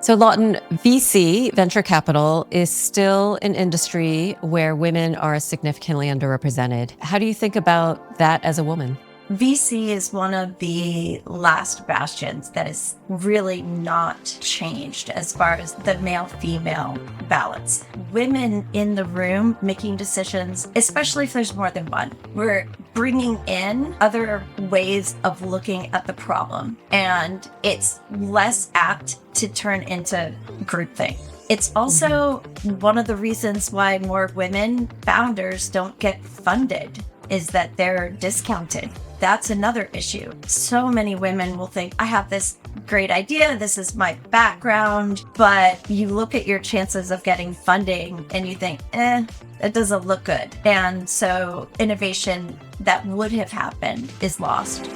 So Lawton, VC, venture capital, is still an industry where women are significantly underrepresented. How do you think about that as a woman? VC is one of the last bastions that is really not changed as far as the male-female balance. Women in the room making decisions, especially if there's more than one, we're bringing in other ways of looking at the problem, and it's less apt to turn into groupthink. It's also one of the reasons why more women founders don't get funded is that they're discounted. That's another issue. So many women will think, I have this great idea, this is my background, but you look at your chances of getting funding and you think, it doesn't look good. And so innovation that would have happened is lost.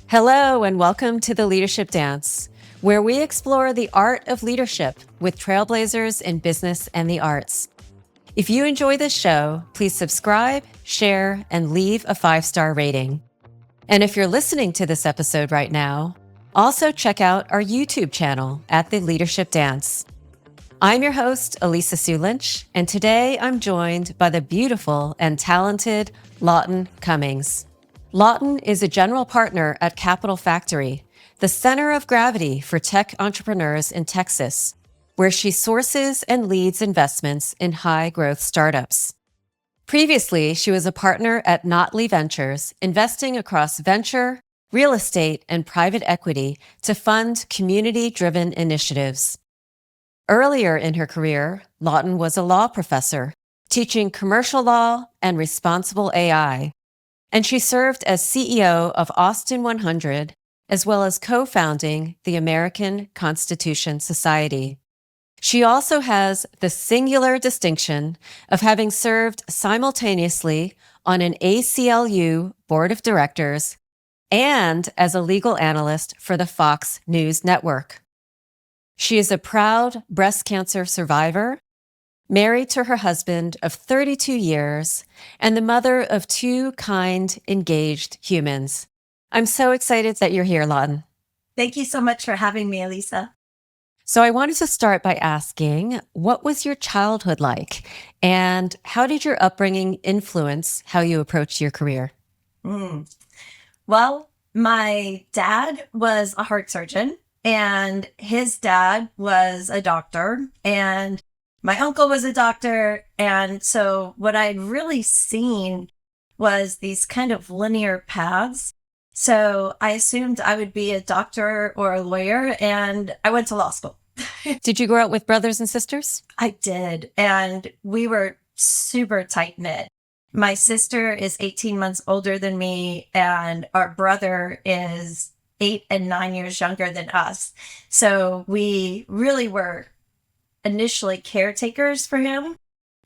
Hello, and welcome to the Leadership Dance, where we explore the art of leadership with trailblazers in business and the arts. If you enjoy this show, please subscribe, share, and leave a 5-star rating. And if you're listening to this episode right now, also check out our YouTube channel at The Leadership Dance. I'm your host, Alissa Lynch, and today I'm joined by the beautiful and talented Lawton Cummings. Lawton is a general partner at Capital Factory, the center of gravity for tech entrepreneurs in Texas, where she sources and leads investments in high-growth startups. Previously, she was a partner at Notley Ventures, investing across venture, real estate, and private equity to fund community-driven initiatives. Earlier in her career, Lawton was a law professor, teaching commercial law and responsible AI, and she served as CEO of Austin 100, as well as co-founding the American Constitution Society. She also has the singular distinction of having served simultaneously on an ACLU board of directors and as a legal analyst for the Fox News Network. She is a proud breast cancer survivor, married to her husband of 32 years, and the mother of 2 kind, engaged humans. I'm so excited that you're here, Lawton. Thank you so much for having me, Alissa. So I wanted to start by asking, what was your childhood like? And how did your upbringing influence how you approached your career? Well, my dad was a heart surgeon, and his dad was a doctor, and my uncle was a doctor. And so what I'd really seen was these kind of linear paths. So I assumed I would be a doctor or a lawyer, and I went to law school. Did you grow up with brothers and sisters? I did, and we were super tight-knit. My sister is 18 months older than me, and our brother is 8 and 9 years younger than us. So we really were initially caretakers for him.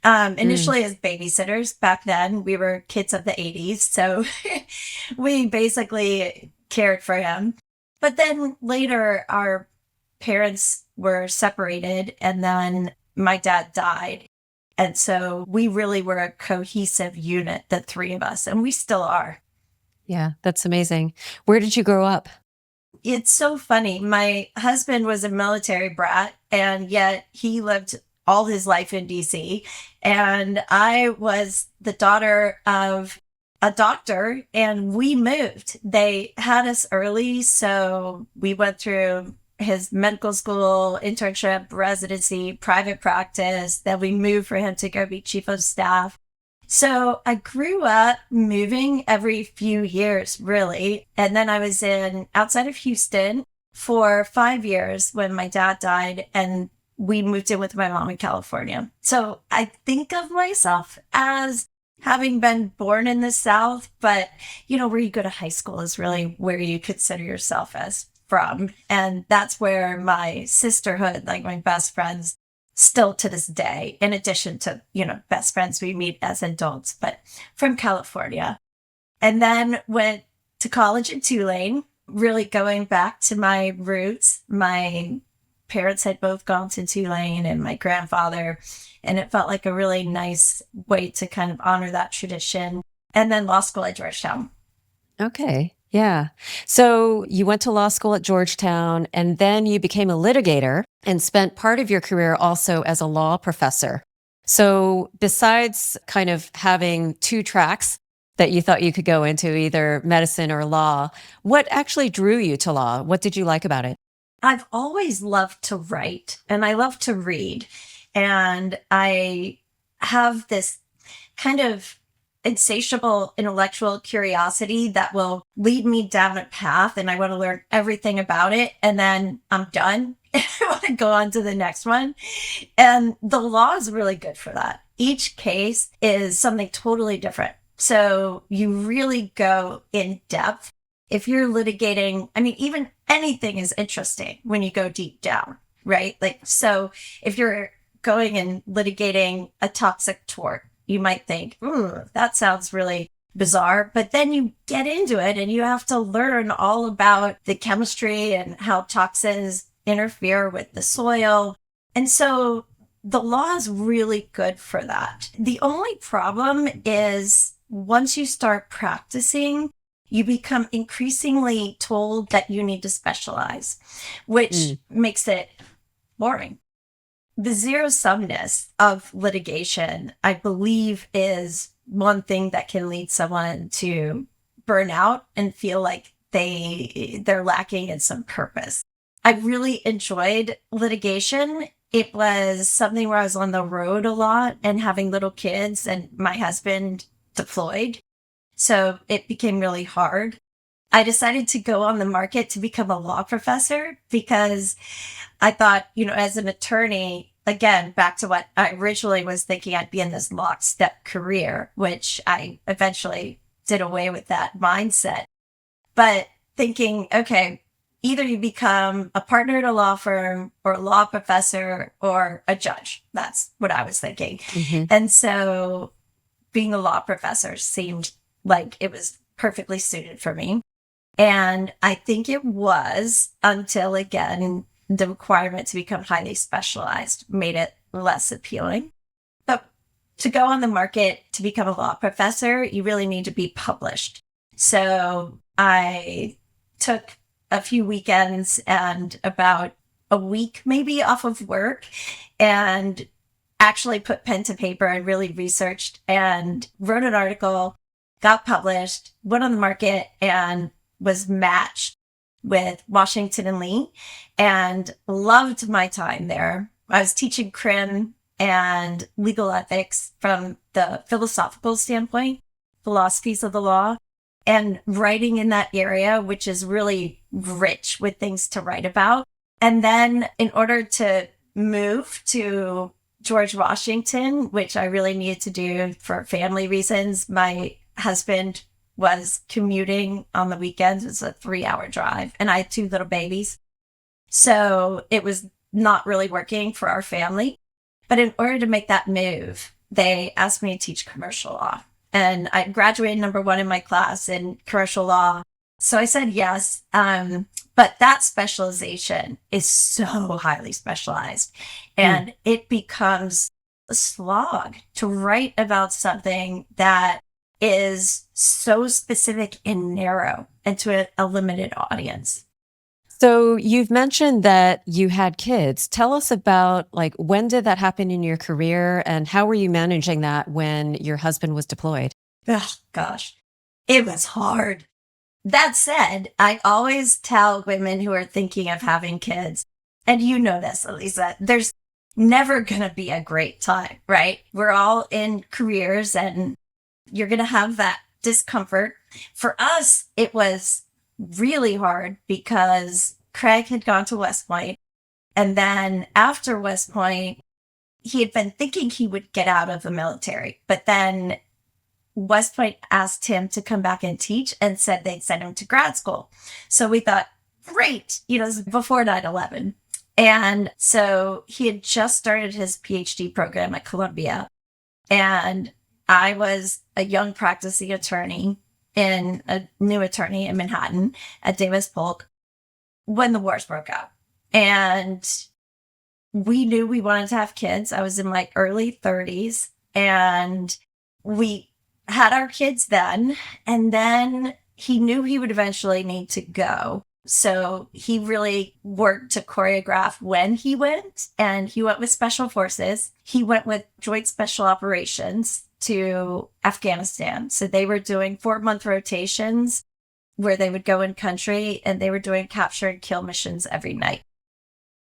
Initially as babysitters. Back then, we were kids of the 80s, so we basically cared for him. But then later, our parents were separated, and then my dad died. And so we really were a cohesive unit, the 3 of us, and we still are. Yeah, that's amazing. Where did you grow up? It's so funny. My husband was a military brat, and yet he lived all his life in DC. And I was the daughter of a doctor, and we moved. They had us early, so we went through his medical school, internship, residency, private practice. Then we moved for him to go be chief of staff. So I grew up moving every few years, really. And then I was outside of Houston for 5 years when my dad died, and we moved in with my mom in California. So I think of myself as having been born in the South, but where you go to high school is really where you consider yourself as from. And that's where my sisterhood, like my best friends, still to this day, in addition to, best friends we meet as adults, but from California. And then went to college in Tulane, really going back to my roots. My parents had both gone to Tulane, and my grandfather, and it felt like a really nice way to kind of honor that tradition. And then law school at Georgetown. Okay. Yeah. So you went to law school at Georgetown and then you became a litigator and spent part of your career also as a law professor. So besides kind of having two tracks that you thought you could go into, either medicine or law, what actually drew you to law? What did you like about it? I've always loved to write and I love to read. And I have this kind of insatiable intellectual curiosity that will lead me down a path and I want to learn everything about it. And then I'm done. I want to go on to the next one. And the law is really good for that. Each case is something totally different. So you really go in depth. If you're litigating, I mean, even anything is interesting when you go deep down, right? Like, so if you're going and litigating a toxic tort, you might think, that sounds really bizarre. But then you get into it and you have to learn all about the chemistry and how toxins interfere with the soil. And so the law is really good for that. The only problem is once you start practicing, you become increasingly told that you need to specialize, which makes it boring. The zero sumness of litigation, I believe, is one thing that can lead someone to burn out and feel like they're lacking in some purpose. I really enjoyed litigation. It was something where I was on the road a lot and having little kids and my husband deployed. So it became really hard. I decided to go on the market to become a law professor because I thought, as an attorney, again, back to what I originally was thinking, I'd be in this lockstep career, which I eventually did away with that mindset. But thinking, okay, either you become a partner at a law firm or a law professor or a judge. That's what I was thinking. Mm-hmm. And so being a law professor seemed like it was perfectly suited for me. And I think it was until, again, the requirement to become highly specialized made it less appealing. But to go on the market to become a law professor, you really need to be published. So I took a few weekends and about a week maybe off of work and actually put pen to paper and really researched and wrote an article, got published, went on the market, and was matched with Washington and Lee and loved my time there. I was teaching crim and legal ethics from the philosophical standpoint, philosophies of the law, and writing in that area, which is really rich with things to write about. And then in order to move to George Washington, which I really needed to do for family reasons, my husband was commuting on the weekends. It's a 3-hour drive and I had 2 little babies. So it was not really working for our family. But in order to make that move, they asked me to teach commercial law. And I graduated number 1 in my class in commercial law. So I said yes. But that specialization is so highly specialized and it becomes a slog to write about something that is so specific and narrow and to a limited audience. So you've mentioned that you had kids. Tell us about when did that happen in your career and how were you managing that when your husband was deployed? Oh, gosh, it was hard. That said, I always tell women who are thinking of having kids, and you know this, Alissa, there's never going to be a great time, right? We're all in careers and you're going to have that discomfort. For us, it was really hard because Craig had gone to West Point. And then after West Point, he had been thinking he would get out of the military, but then West Point asked him to come back and teach and said they'd send him to grad school. So we thought, great, this is before 9/11. And so he had just started his PhD program at Columbia. And I was a young practicing attorney and a new attorney in Manhattan at Davis Polk when the wars broke out. And we knew we wanted to have kids. I was in my early 30s and we had our kids then. And then he knew he would eventually need to go. So he really worked to choreograph when he went, and he went with Special Forces. He went with Joint Special Operations to Afghanistan. So they were doing 4-month rotations where they would go in country, and they were doing capture and kill missions every night.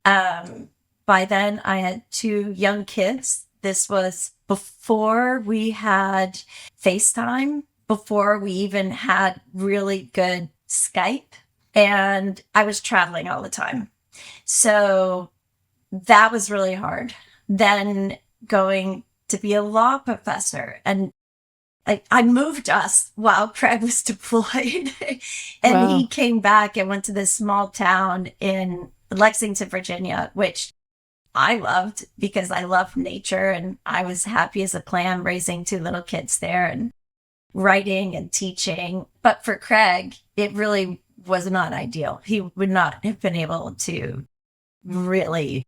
By then, I had 2 young kids. This was before we had FaceTime, before we even had really good Skype, and I was traveling all the time. So that was really hard. Then going to be a law professor, and I moved us while Craig was deployed. And Wow. he came back and went to this small town in Lexington, Virginia, which I loved because I love nature, and I was happy as a clam raising 2 little kids there and writing and teaching. But for Craig, it really was not ideal. He would not have been able to really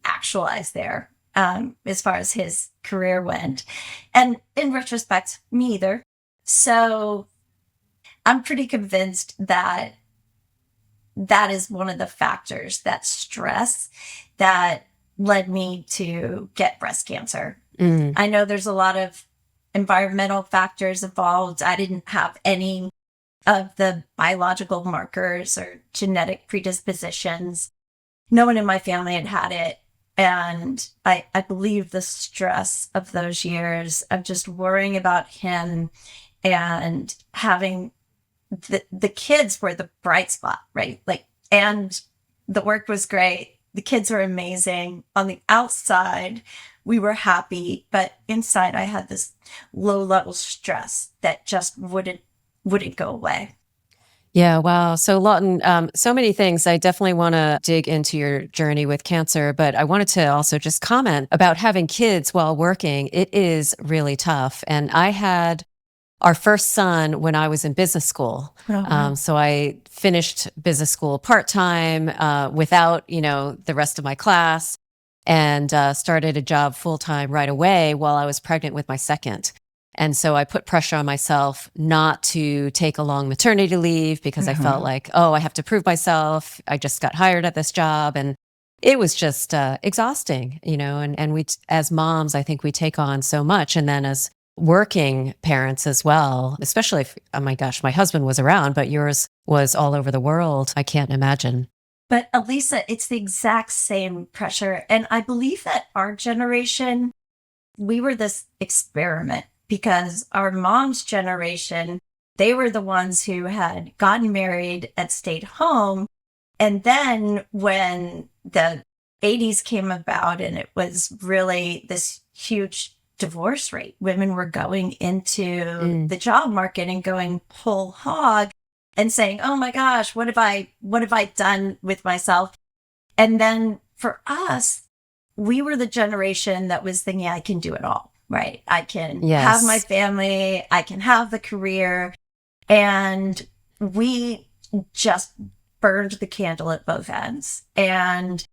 actualize there, as far as his career went. And in retrospect, me either. So I'm pretty convinced that that is one of the factors, that stress that led me to get breast cancer. I know there's a lot of environmental factors involved. I didn't have any of the biological markers or genetic predispositions. No one in my family had it. And I believe the stress of those years of just worrying about him and having the kids were the bright spot, right? Like, and the work was great. The kids were amazing. On the outside, we were happy, but inside I had this low level stress that just wouldn't go away. Yeah, wow. So Lawton, so many things. I definitely want to dig into your journey with cancer, but I wanted to also just comment about having kids while working. It is really tough. And I had our first son when I was in business school. Oh, wow. So I finished business school part-time without, the rest of my class, and started a job full-time right away while I was pregnant with my second. And so I put pressure on myself not to take a long maternity leave because I felt like, oh, I have to prove myself. I just got hired at this job. And it was just exhausting, and we, as moms, I think we take on so much. And then as working parents as well, especially if, oh my gosh, my husband was around, but yours was all over the world. I can't imagine. But Alissa, it's the exact same pressure. And I believe that our generation, we were this experiment because our mom's generation, they were the ones who had gotten married and stayed home. And then when the 80s came about and it was really this huge divorce rate, women were going into the job market and going whole hog and saying, oh my gosh, what have I done with myself? And then for us, we were the generation that was thinking, I can do it all, right? I can have my family, I can have the career. And we just burned the candle at both ends. And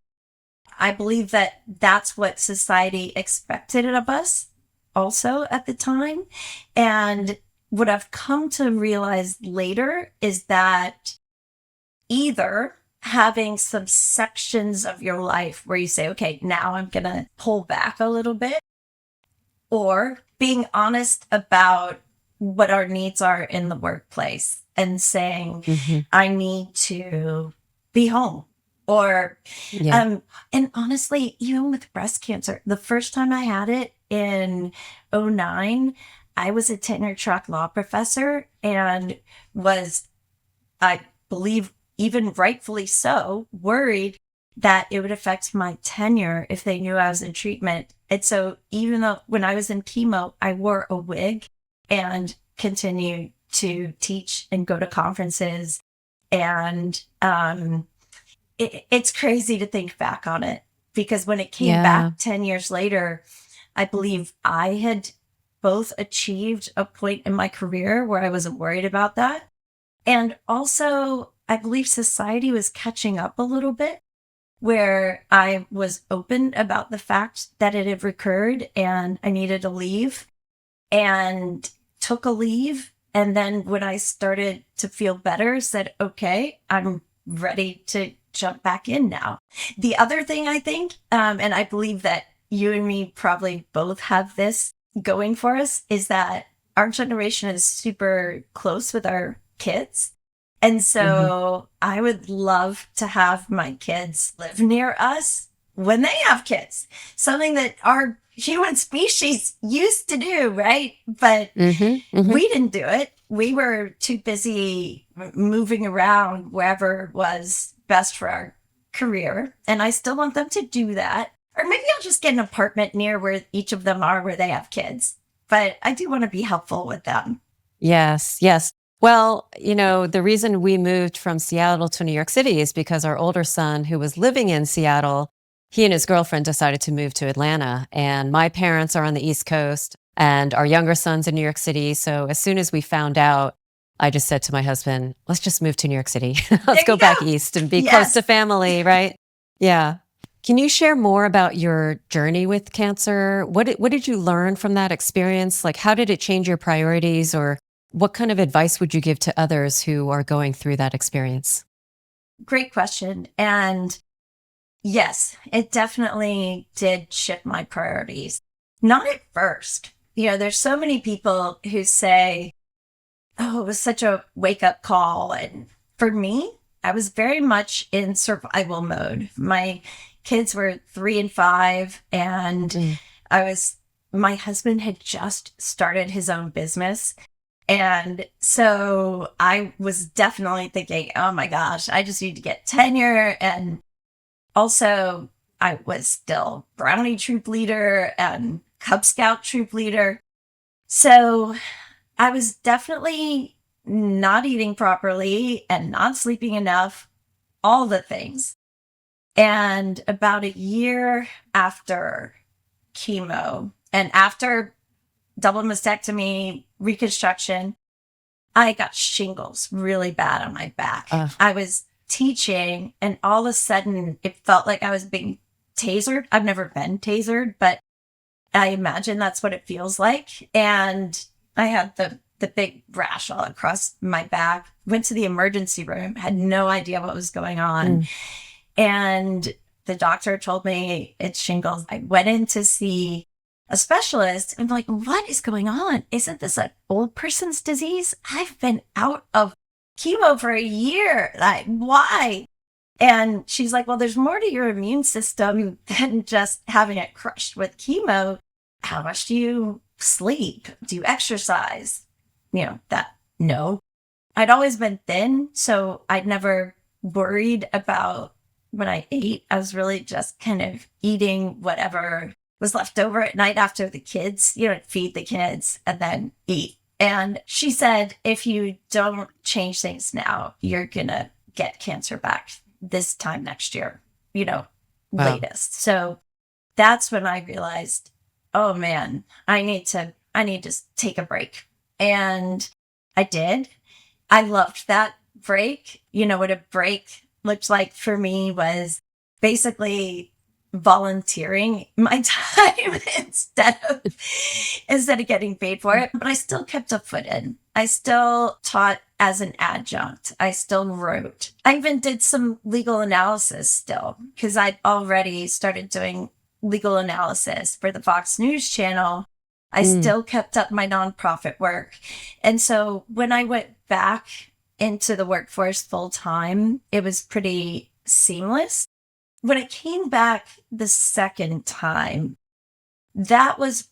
I believe that that's what society expected of us also at the time. And what I've come to realize later is that either having some sections of your life where you say, okay, now I'm going to pull back a little bit, or being honest about what our needs are in the workplace and saying, I need to be home. Or, and honestly, even with breast cancer, the first time I had it in 2009, I was a tenure track law professor and was, I believe, even rightfully so, worried that it would affect my tenure if they knew I was in treatment. And so even though when I was in chemo, I wore a wig and continued to teach and go to conferences. And it's crazy to think back on it, because when it came back 10 years later, I believe I had both achieved a point in my career where I wasn't worried about that. And also, I believe society was catching up a little bit, where I was open about the fact that it had recurred and I needed to leave, and took a leave And then when I started to feel better, said, okay, I'm ready to jump back in now. The other thing I think, and I believe that you and me probably both have this going for us, is that our generation is super close with our kids. And so I would love to have my kids live near us when they have kids, something that our human species used to do, right? But we didn't do it. We were too busy moving around wherever was best for our career. And I still want them to do that. Or maybe I'll just get an apartment near where each of them are, where they have kids. But I do want to be helpful with them. Yes, yes. Well, the reason we moved from Seattle to New York City is because our older son, who was living in Seattle, he and his girlfriend decided to move to Atlanta. And my parents are on the East Coast and our younger son's in New York City. So as soon as we found out, I just said to my husband, let's just move to New York City. Let's go back east and be close to family, right? Yeah. Can you share more about your journey with cancer? What did you learn from that experience? Like, how did it change your priorities, or what kind of advice would you give to others who are going through that experience? Great question. And yes, it definitely did shift my priorities. Not at first. There's so many people who say, oh, it was such a wake up call. And for me, I was very much in survival mode. My kids were 3 and 5, and my husband had just started his own business. And so I was definitely thinking, oh my gosh, I just need to get tenure. And also, I was still Brownie troop leader and Cub Scout troop leader. So I was definitely not eating properly and not sleeping enough, all the things. And about a year after chemo and after double mastectomy, reconstruction, I got shingles really bad on my back. I was teaching, and all of a sudden it felt like I was being tasered. I've never been tasered, but I imagine that's what it feels like. And I had the big rash all across my back, went to the emergency room, had no idea what was going on. And the doctor told me it's shingles. I went in to see a specialist and like, what is going on? Isn't this an old person's disease? I've been out of chemo for a year. Like, why? And she's like, well, there's more to your immune system than just having it crushed with chemo. How much do you sleep? Do you exercise? No. I'd always been thin, so I'd never worried about what I ate. I was really just kind of eating whatever was left over at night after the kids, feed the kids and then eat. And she said, if you don't change things now, you're going to get cancer back this time next year, latest. So that's when I realized, oh man, I need to take a break. And I did. I loved that break. What a break looked like for me was basically volunteering my time instead of getting paid for it. But I still kept a foot in. I still taught as an adjunct. I still wrote. I even did some legal analysis still, because I'd already started doing legal analysis for the Fox News channel. I still kept up my nonprofit work. And so when I went back into the workforce full time, it was pretty seamless. When I came back the second time, that was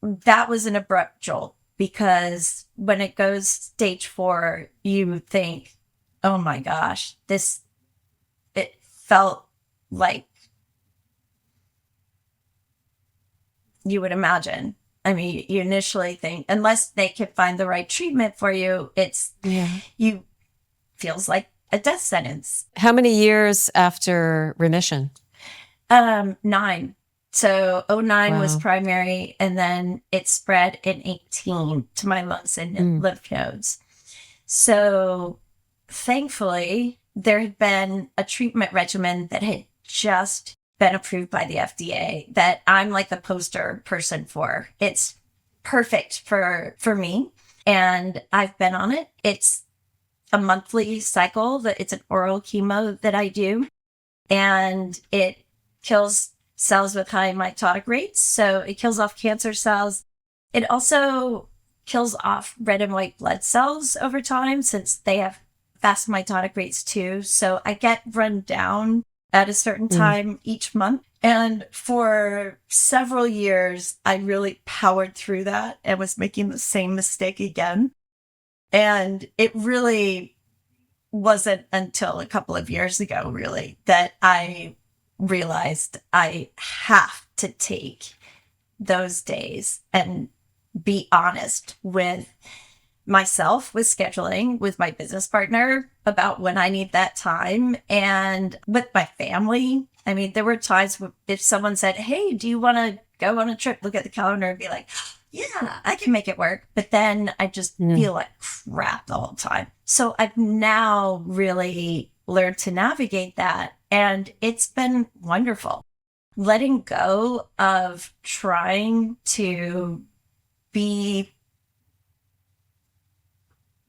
an abrupt jolt, because when it goes stage 4, you think, oh my gosh, it felt like you would imagine. I mean, you initially think, unless they could find the right treatment for you, you feels like a death sentence. How many years after remission? 9. So 09 was primary, and then it spread in 18 to my lungs and lymph nodes. So thankfully, there had been a treatment regimen that had just been approved by the FDA that I'm like the poster person for. It's perfect for me. and I've been on it. It's a monthly cycle. It's an oral chemo that I do, and it kills cells with high mitotic rates. So it kills off cancer cells. It also kills off red and white blood cells over time, since they have fast mitotic rates too. So I get run down at a certain time each month. And for several years, I really powered through that and was making the same mistake again. And it really wasn't until a couple of years ago, really, that I realized I have to take those days and be honest with myself, with scheduling, with my business partner about when I need that time, and with my family. I mean, there were times if someone said, "Hey, do you want to go on a trip?" Look at the calendar and be like, "Yeah, I can make it work." But then I just feel like crap the whole time. So I've now really learned to navigate that, and it's been wonderful. Letting go of trying to be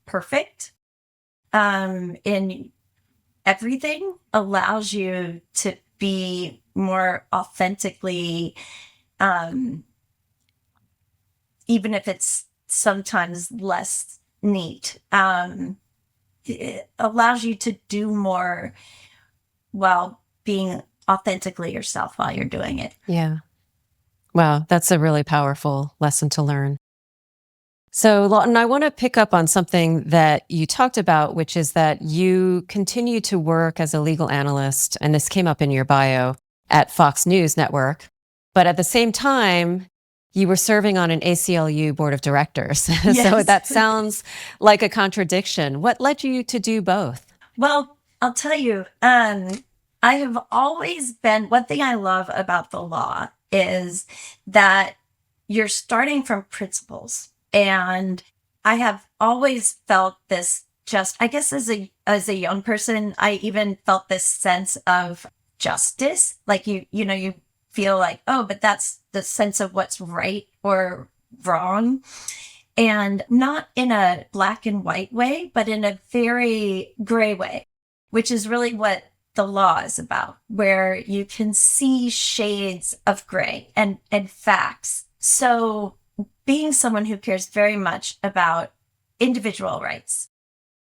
perfect in everything allows you to be more authentically, even if it's sometimes less neat. It allows you to do more while being authentically yourself while you're doing it. Yeah. Wow, that's a really powerful lesson to learn. So, Lawton, I want to pick up on something that you talked about, which is that you continue to work as a legal analyst, and this came up in your bio, at Fox News Network. But at the same time, you were serving on an ACLU board of directors. So Yes. that sounds like a contradiction. What led you to do both? Well, I'll tell you, I have always been, one thing I love about the law is that you're starting from principles. And I have always felt this, just, I guess as a young person, I even felt this sense of justice. Like you feel like, oh, but that's the sense of what's right or wrong. And not in a black and white way, but in a very gray way, which is really what the law is about, where you can see shades of gray and facts. So being someone who cares very much about individual rights,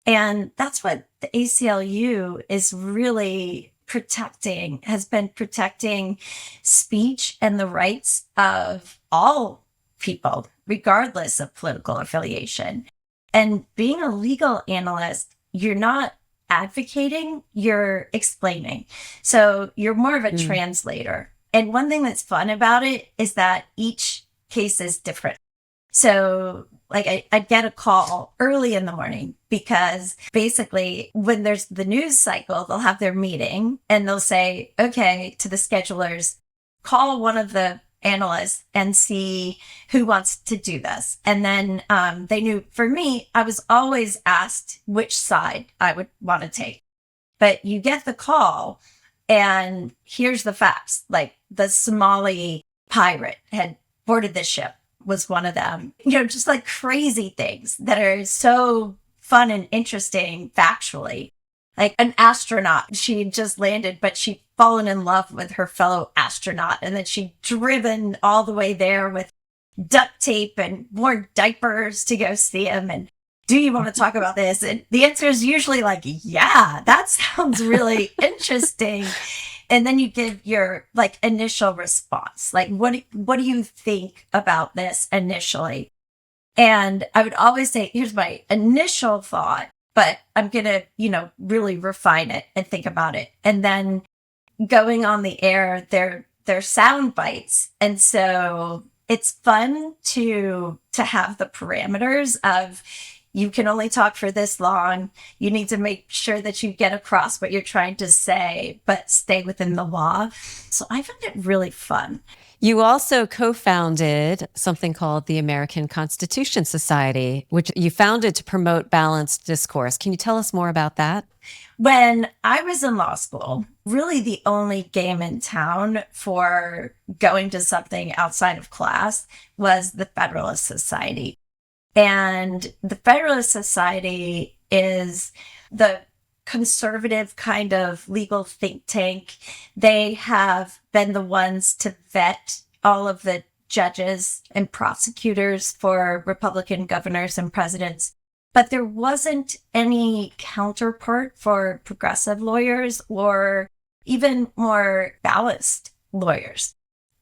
and that's what the ACLU is really protecting, has been protecting speech and the rights of all people, regardless of political affiliation. And being a legal analyst, you're not advocating, you're explaining. So you're more of a translator. And one thing that's fun about it is that each case is different. So like I get a call early in the morning because basically when there's the news cycle, they'll have their meeting and they'll say, okay, to the schedulers, call one of the analysts and see who wants to do this. And then they knew for me, I was always asked which side I would want to take. But you get the call and here's the facts. Like the Somali pirate had boarded the ship, was one of them. Just like crazy things that are so fun and interesting factually. Like an astronaut, she had just landed, but she'd fallen in love with her fellow astronaut. And then she'd driven all the way there with duct tape and worn diapers to go see him. And do you want to talk about this? And the answer is usually like, yeah, that sounds really interesting. And then you give your like initial response. Like, what do you think about this initially? And I would always say, here's my initial thought, but I'm going to, really refine it and think about it. And then going on the air, they're sound bites. And so it's fun to have the parameters of, you can only talk for this long. You need to make sure that you get across what you're trying to say, but stay within the law. So I found it really fun. You also co-founded something called the American Constitution Society, which you founded to promote balanced discourse. Can you tell us more about that? When I was in law school, really the only game in town for going to something outside of class was the Federalist Society. And the Federalist Society is the conservative kind of legal think tank. They have been the ones to vet all of the judges and prosecutors for Republican governors and presidents. But there wasn't any counterpart for progressive lawyers or even more balanced lawyers.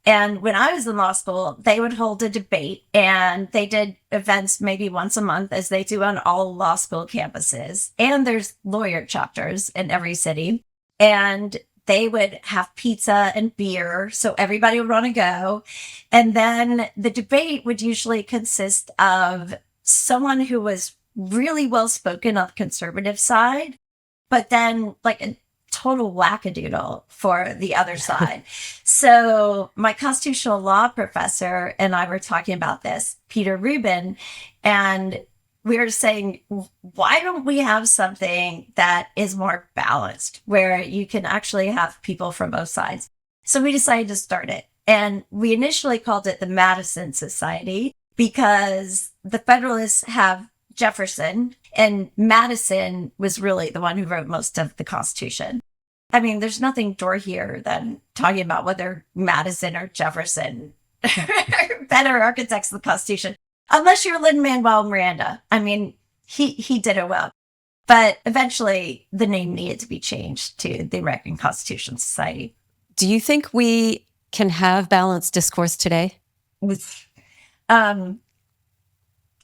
And when I was in law school, they would hold a debate, and they did events maybe once a month, as they do on all law school campuses. And there's lawyer chapters in every city. And they would have pizza and beer, so everybody would want to go. And then the debate would usually consist of someone who was really well spoken on the conservative side, but then like a total wackadoodle for the other side. So my constitutional law professor and I were talking about this, Peter Rubin, and we were saying, why don't we have something that is more balanced, where you can actually have people from both sides? So we decided to start it. And we initially called it the Madison Society because the Federalists have Jefferson, and Madison was really the one who wrote most of the Constitution. I mean, there's nothing dorkier than talking about whether Madison or Jefferson are better architects of the Constitution, unless you're Lin-Manuel Miranda. I mean, he did it well. But eventually, the name needed to be changed to the American Constitution Society. Do you think we can have balanced discourse today?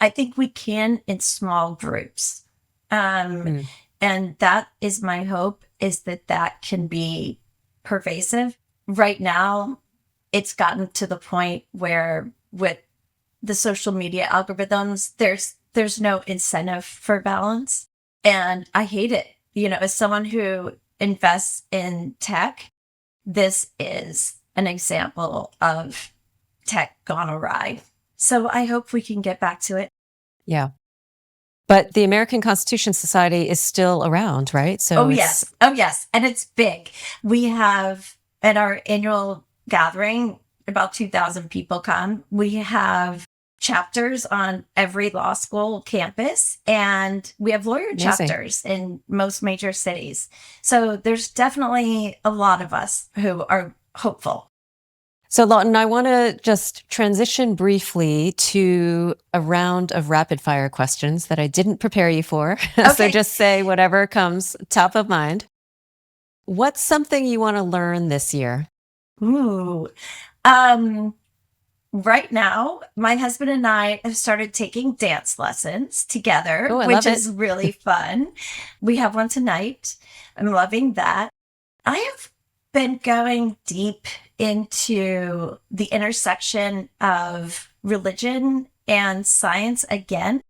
I think we can in small groups. And that is my hope, is that can be pervasive. Right now, it's gotten to the point where with the social media algorithms, there's no incentive for balance. And I hate it. You know, as someone who invests in tech, this is an example of tech gone awry. So I hope we can get back to it. Yeah. But the American Constitution Society is still around, right? So yes. And it's big. We have at our annual gathering, about 2,000 people come. We have chapters on every law school campus, and we have lawyer chapters in most major cities. So there's definitely a lot of us who are hopeful. So Lawton, I want to just transition briefly to a round of rapid fire questions that I didn't prepare you for. Okay. So just say whatever comes top of mind. What's something you want to learn this year? Ooh. Right now, my husband and I have started taking dance lessons together, which is really fun. We have one tonight. I'm loving that. I have been going deep into the intersection of religion and science again.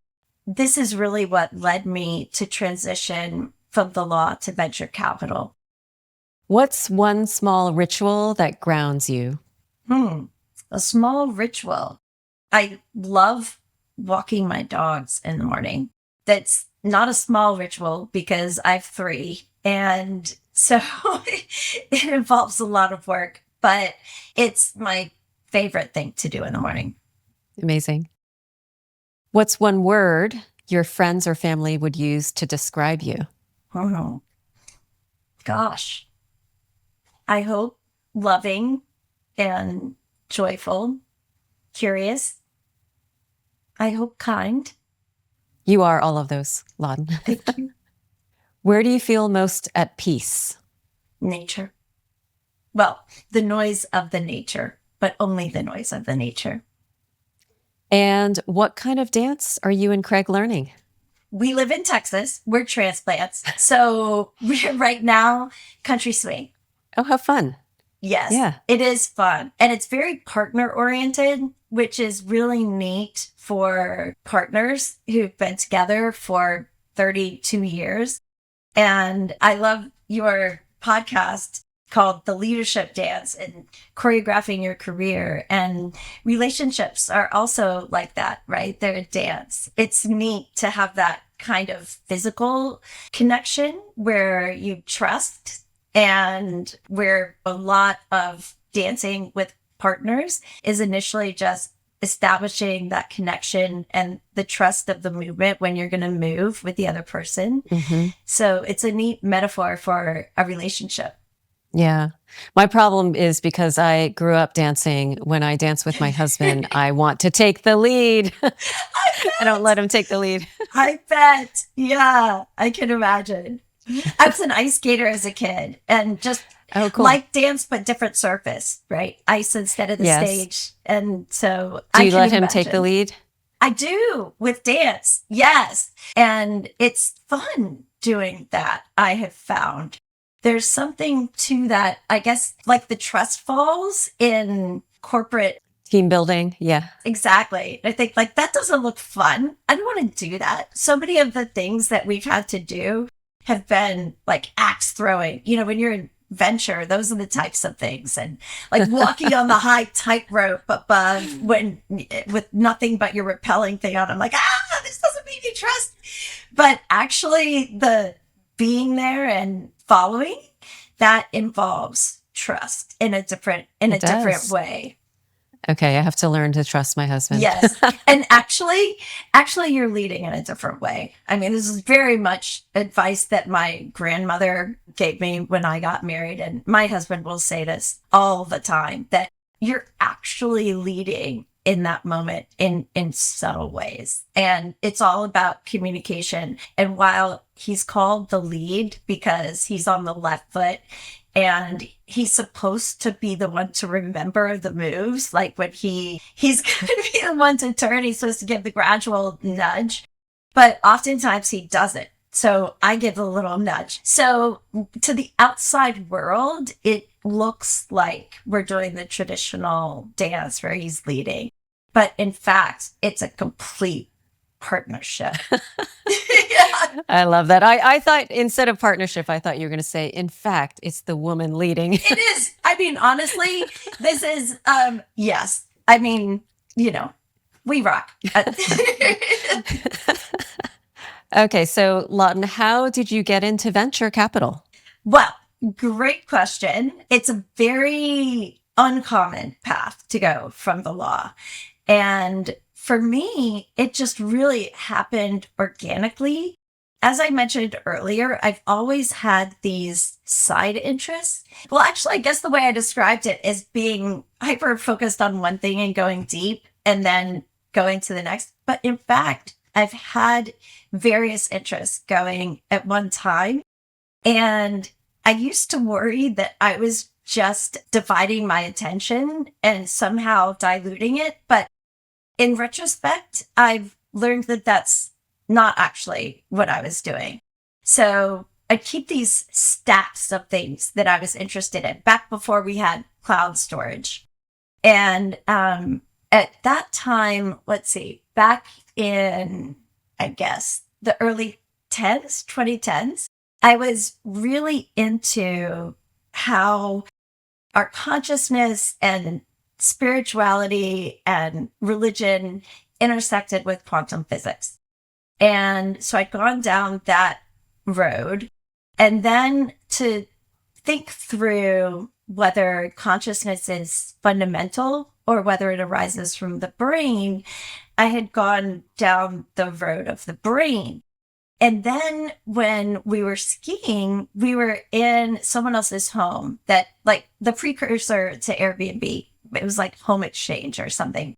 This is really what led me to transition from the law to venture capital. What's one small ritual that grounds you? A small ritual. I love walking my dogs in the morning. That's not a small ritual because I have 3. And so it involves a lot of work, but it's my favorite thing to do in the morning. Amazing. What's one word your friends or family would use to describe you? Oh, gosh. I hope loving and joyful, curious. I hope kind. You are all of those, Lawton. Thank you. Where do you feel most at peace? Nature. Well, the noise of the nature, but only the noise of the nature. And what kind of dance are you and Craig learning? We live in Texas. We're transplants. So we're right now country swing. Oh, how fun. Yes, yeah. It is fun. And it's very partner oriented, which is really neat for partners who've been together for 32 years. And I love your podcast called The Leadership Dance and choreographing your career. And relationships are also like that, right? They're a dance. It's neat to have that kind of physical connection where you trust, and where a lot of dancing with partners is initially just establishing that connection and the trust of the movement when you're going to move with the other person. Mm-hmm. So it's a neat metaphor for a relationship. Yeah. My problem is because I grew up dancing. When I dance with my husband, I want to take the lead. I don't let him take the lead. I bet. Yeah, I can imagine. I was an ice skater as a kid and just Oh, cool. like dance, but different surface, right? Ice instead of the Yes. stage. And so Do I you can let him take the imagine. lead? I do with dance. Yes. And it's fun doing that, I have found. There's something to that, I guess, like the trust falls in corporate. Team building. Yeah. Exactly. I think like that doesn't look fun. I don't want to do that. So many of the things that we've had to do have been like axe throwing. You know, when you're in venture, those are the types of things. And like walking on the high tightrope above when with nothing but your rappelling thing on. I'm like, this doesn't make me trust. But actually the being there and following, that involves trust in a different way. Okay, I have to learn to trust my husband. Yes. And actually you're leading in a different way. I mean, this is very much advice that my grandmother gave me when I got married. And my husband will say this all the time, that you're actually leading in that moment in subtle ways. And it's all about communication. And while he's called the lead because he's on the left foot, and he's supposed to be the one to remember the moves. Like when he's going to be the one to turn, he's supposed to give the gradual nudge, but oftentimes he doesn't. So I give a little nudge. So to the outside world, it looks like we're doing the traditional dance where he's leading. But in fact, it's a complete partnership. Yeah. I love that. I thought instead of partnership, I thought you were going to say, in fact, it's the woman leading. It is. I mean, honestly, this is, yes. I mean, you know, we rock. Okay. So Lawton, how did you get into venture capital? Well, great question. It's a very uncommon path to go from the law. And for me, it just really happened organically. As I mentioned earlier, I've always had these side interests. Well, actually, I guess the way I described it is being hyper focused on one thing and going deep and then going to the next. But in fact, I've had various interests going at one time. And I used to worry that I was just dividing my attention and somehow diluting it. But in retrospect, I've learned that that's not actually what I was doing. So I keep these stacks of things that I was interested in back before we had cloud storage. And at that time, let's see, back in, I guess, the early 2010s, I was really into how our consciousness and spirituality and religion intersected with quantum physics. And so I'd gone down that road. And then to think through whether consciousness is fundamental or whether it arises from the brain, I had gone down the road of the brain. And then when we were skiing, we were in someone else's home that, like, the precursor to Airbnb. It was like home exchange or something.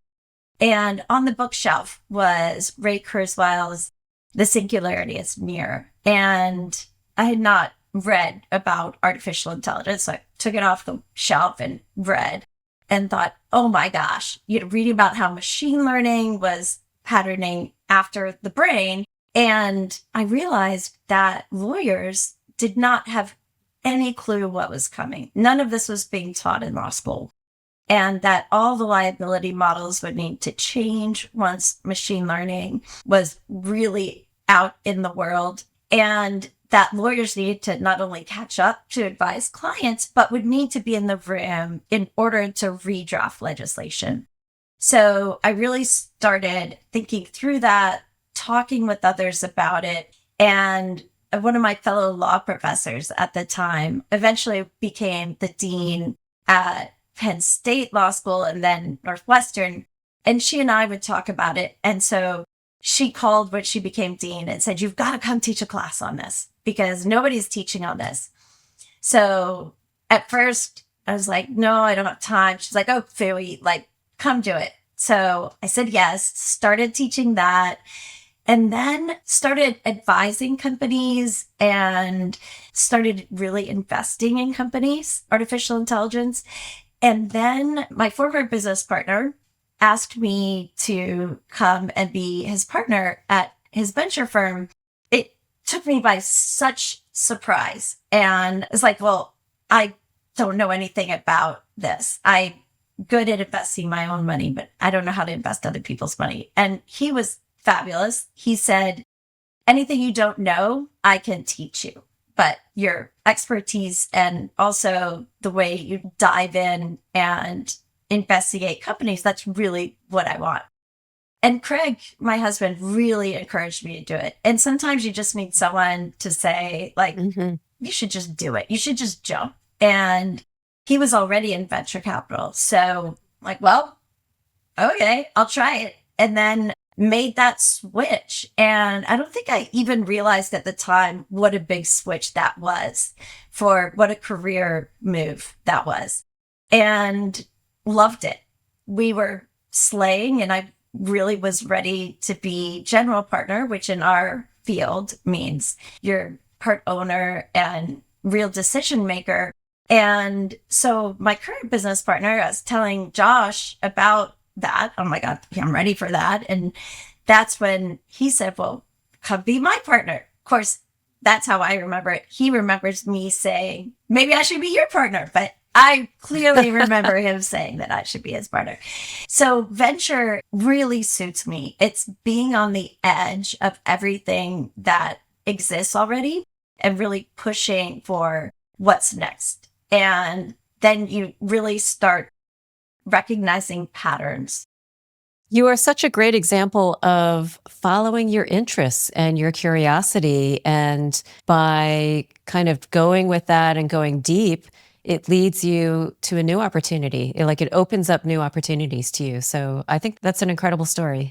And on the bookshelf was Ray Kurzweil's The Singularity is Near. And I had not read about artificial intelligence. So I took it off the shelf and read and thought, oh my gosh, reading about how machine learning was patterning after the brain. And I realized that lawyers did not have any clue what was coming. None of this was being taught in law school. And that all the liability models would need to change once machine learning was really out in the world. And that lawyers needed to not only catch up to advise clients, but would need to be in the room in order to redraft legislation. So I really started thinking through that, talking with others about it. And one of my fellow law professors at the time eventually became the dean at Penn State Law School and then Northwestern, And she and I would talk about it. And so she called when she became dean and said, you've got to come teach a class on this because nobody's teaching on this. So at first I was like, no, I don't have time. She's like, oh, Phooey, like, come do it. So I said yes, started teaching that, and then started advising companies and started really investing in companies, artificial intelligence. And then my former business partner asked me to come and be his partner at his venture firm. It took me by such surprise. And it's like, well, I don't know anything about this. I'm good at investing my own money, but I don't know how to invest other people's money. And he was fabulous. He said, anything you don't know, I can teach you. But your expertise and also the way you dive in and investigate companies, that's really what I want. And Craig, my husband, really encouraged me to do it. And sometimes you just need someone to say, like, you should just do it. You should just jump. And he was already in venture capital. So like, well, okay, I'll try it. And then made that switch. And I don't think I even realized at the time what a big switch that was, for what a career move that was, and loved it. We were slaying, and I really was ready to be general partner, which in our field means you're part owner and real decision maker. And so my current business partner, I was telling Josh about that. Oh my God, I'm ready for that. And that's when he said, well, come be my partner. Of course, that's how I remember it. He remembers me saying, maybe I should be your partner, but I clearly remember him saying that I should be his partner. So venture really suits me. It's being on the edge of everything that exists already and really pushing for what's next. And then you really start recognizing patterns. You are such a great example of following your interests and your curiosity. And by kind of going with that and going deep, it leads you to a new opportunity. It opens up new opportunities to you. So I think that's an incredible story.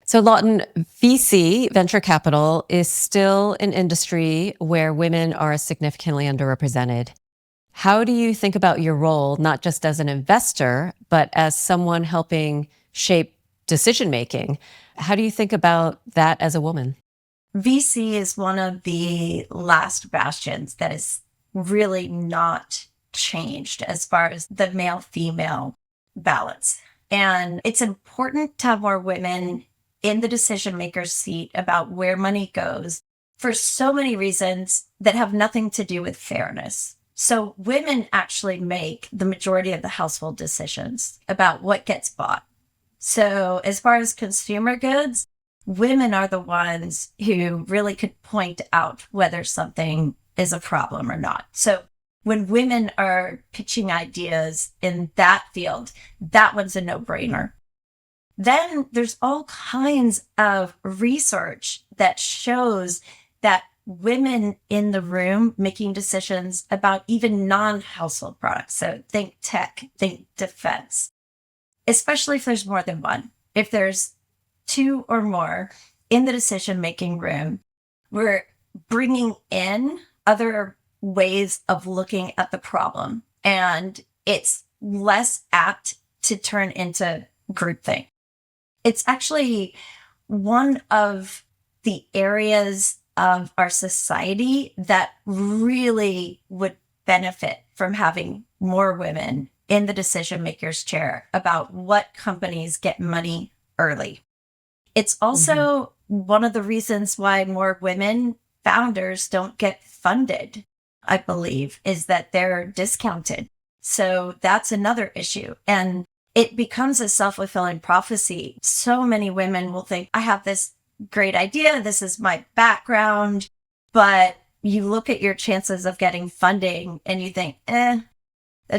So Lawton, VC, venture capital, is still an industry where women are significantly underrepresented. How do you think about your role, not just as an investor, but as someone helping shape decision-making? How do you think about that as a woman? VC is one of the last bastions that is really not changed as far as the male-female balance. And it's important to have more women in the decision maker's seat about where money goes for so many reasons that have nothing to do with fairness. So women actually make the majority of the household decisions about what gets bought. So as far as consumer goods, women are the ones who really could point out whether something is a problem or not. So when women are pitching ideas in that field, that one's a no-brainer. Then there's all kinds of research that shows that women in the room making decisions about even non-household products. So think tech, think defense, especially if there's more than one. If there's two or more in the decision-making room, we're bringing in other ways of looking at the problem, and it's less apt to turn into groupthink. It's actually one of the areas of our society that really would benefit from having more women in the decision maker's chair about what companies get money early. It's also one of the reasons why more women founders don't get funded, I believe, is that they're discounted. So that's another issue. And it becomes a self-fulfilling prophecy. So many women will think, I have this great idea. This is my background. But you look at your chances of getting funding and you think, that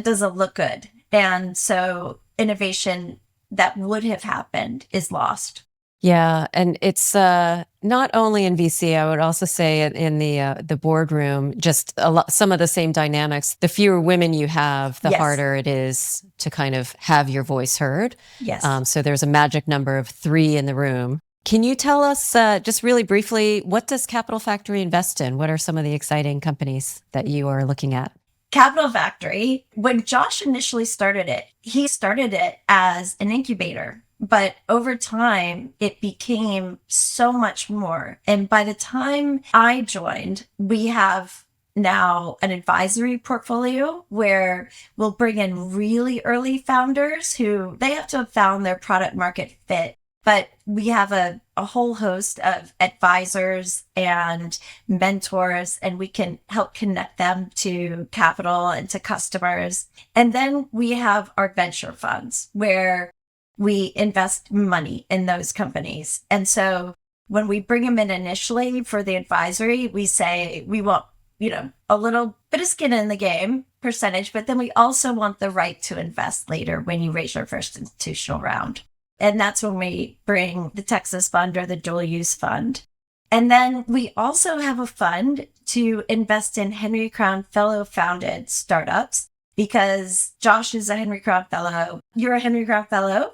doesn't look good. And so innovation that would have happened is lost. Yeah, and it's not only in VC. I would also say in the boardroom, just a lot, some of the same dynamics. The fewer women you have, the Yes. harder it is to kind of have your voice heard. Yes. So there's a magic number of 3 in the room. Can you tell us just really briefly, what does Capital Factory invest in? What are some of the exciting companies that you are looking at? Capital Factory, when Josh initially started it, he started it as an incubator. But over time, it became so much more. And by the time I joined, we have now an advisory portfolio where we'll bring in really early founders who they have to have found their product market fit. But we have a whole host of advisors and mentors, and we can help connect them to capital and to customers. And then we have our venture funds where we invest money in those companies. And so when we bring them in initially for the advisory, we say we want, a little bit of skin in the game percentage, but then we also want the right to invest later when you raise your first institutional round. And that's when we bring the Texas Fund or the dual use fund. And then we also have a fund to invest in Henry Crown Fellow founded startups because Josh is a Henry Crown Fellow. You're a Henry Crown Fellow.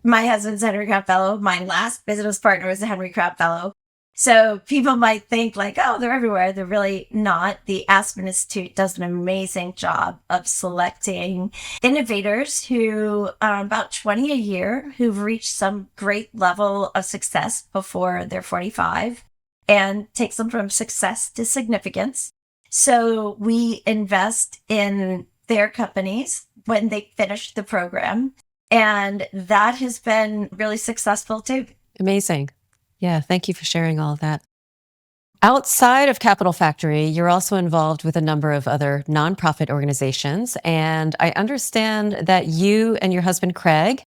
My husband's a Henry Crown Fellow. My last business partner is a Henry Crown Fellow. So people might think like, oh, they're everywhere. They're really not. The Aspen Institute does an amazing job of selecting innovators who are about 20 a year who've reached some great level of success before they're 45 and takes them from success to significance. So we invest in their companies when they finish the program. And that has been really successful too. Amazing. Yeah, thank you for sharing all of that. Outside of Capital Factory, you're also involved with a number of other nonprofit organizations. And I understand that you and your husband, Craig,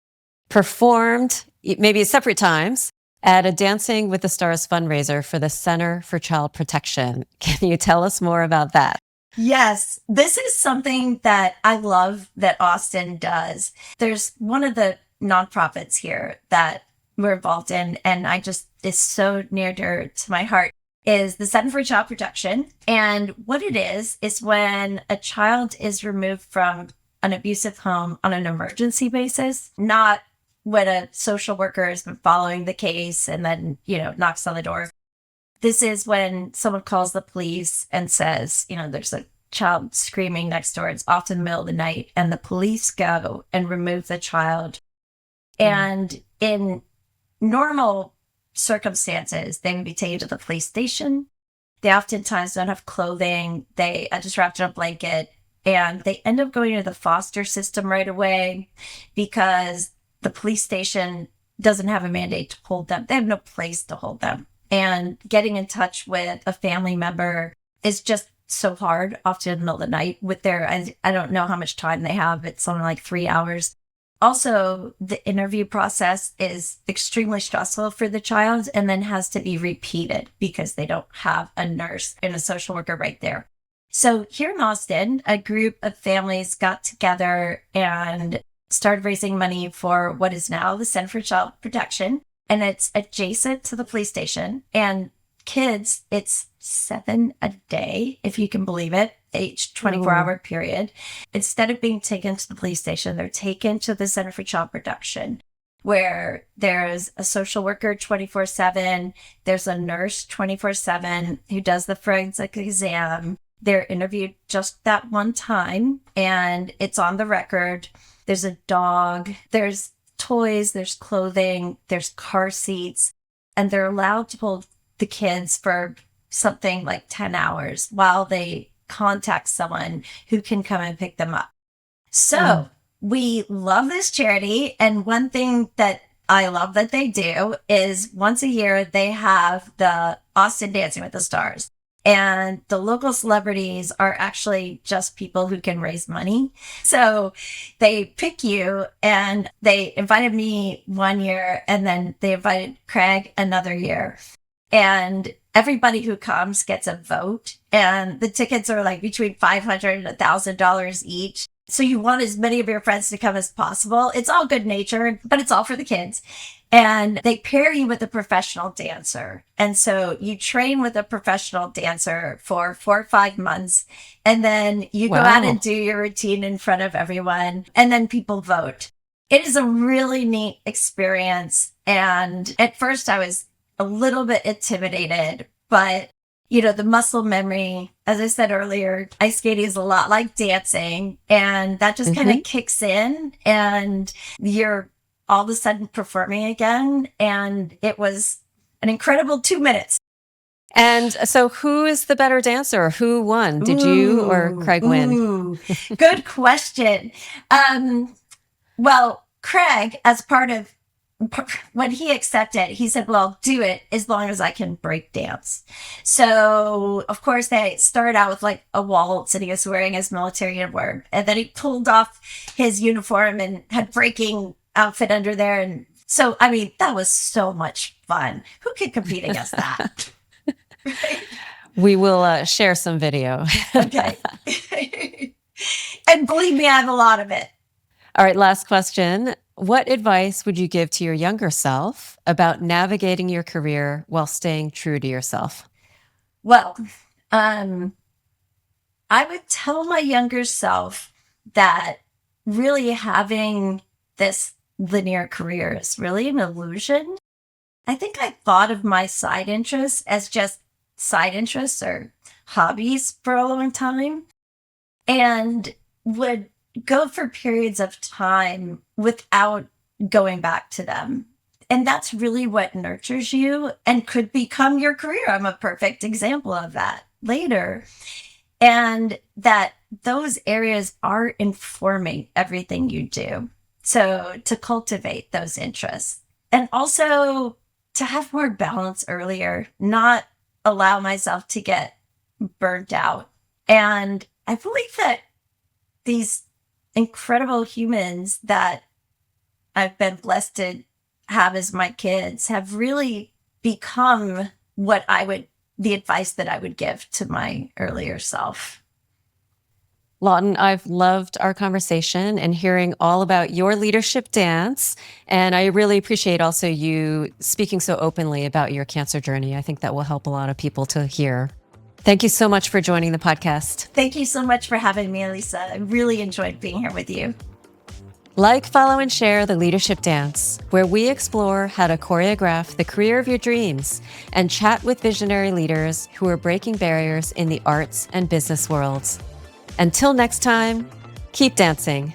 performed, maybe at separate times, at a Dancing with the Stars fundraiser for the Center for Child Protection. Can you tell us more about that? Yes, this is something that I love that Austin does. There's one of the nonprofits here that we're involved in, and I just is so near to my heart, is the Center for Child Protection. And what it is when a child is removed from an abusive home on an emergency basis, not when a social worker has been following the case and then, knocks on the door. This is when someone calls the police and says, there's a child screaming next door. It's often the middle of the night, and the police go and remove the child. And in normal circumstances, they would be taken to the police station. They oftentimes don't have clothing. They are just wrapped in a blanket, and they end up going to the foster system right away because the police station doesn't have a mandate to hold them. They have no place to hold them. And getting in touch with a family member is just so hard, often in the middle of the night with I don't know how much time they have. It's something like 3 hours. Also, the interview process is extremely stressful for the child and then has to be repeated because they don't have a nurse and a social worker right there. So here in Austin, a group of families got together and started raising money for what is now the Center for Child Protection. And it's adjacent to the police station. And kids, it's 7 a day, if you can believe it, each 24-hour period. Instead of being taken to the police station, they're taken to the Center for Child Protection, where there's a social worker 24/7. There's a nurse 24/7 who does the forensic exam. They're interviewed just that one time, and it's on the record. There's a dog. There's toys, there's clothing, there's car seats, and they're allowed to hold the kids for something like 10 hours while they contact someone who can come and pick them up. So we love this charity. And one thing that I love that they do is once a year, they have the Austin Dancing with the Stars. And the local celebrities are actually just people who can raise money. So they pick you, and they invited me one year, and then they invited Craig another year. And everybody who comes gets a vote. And the tickets are like between $500 and $1,000 each. So you want as many of your friends to come as possible. It's all good natured, but it's all for the kids. And they pair you with a professional dancer. And so you train with a professional dancer for 4 or 5 months. And then you go out and do your routine in front of everyone. And then people vote. It is a really neat experience. And at first I was a little bit intimidated, but the muscle memory, as I said earlier, ice skating is a lot like dancing, and that just kind of kicks in and you're all of a sudden performing again. And it was an incredible 2 minutes. And so who is the better dancer? Who won? Did you or Craig win? Good question. Well, Craig, as part of when he accepted, he said, well, I'll do it as long as I can break dance. So, of course, they started out with like a waltz and he was wearing his military uniform. And then he pulled off his uniform and had breaking outfit under there. And so, I mean, that was so much fun. Who could compete against that? Right? We will share some video. Okay. And believe me, I have a lot of it. All right, last question. What advice would you give to your younger self about navigating your career while staying true to yourself? Well, I would tell my younger self that really having this linear career is really an illusion. I think I thought of my side interests as just side interests or hobbies for a long time, and would go for periods of time without going back to them. And that's really what nurtures you and could become your career. I'm a perfect example of that later. And that those areas are informing everything you do. So to cultivate those interests and also to have more balance earlier, not allow myself to get burnt out. And I believe that these incredible humans that I've been blessed to have as my kids have really become the advice that I would give to my earlier self. Lawton, I've loved our conversation and hearing all about your leadership dance. And I really appreciate also you speaking so openly about your cancer journey. I think that will help a lot of people to hear. Thank you so much for joining the podcast. Thank you so much for having me, Alissa. I really enjoyed being here with you. Like, follow, and share The Leadership Dance, where we explore how to choreograph the career of your dreams and chat with visionary leaders who are breaking barriers in the arts and business worlds. Until next time, keep dancing.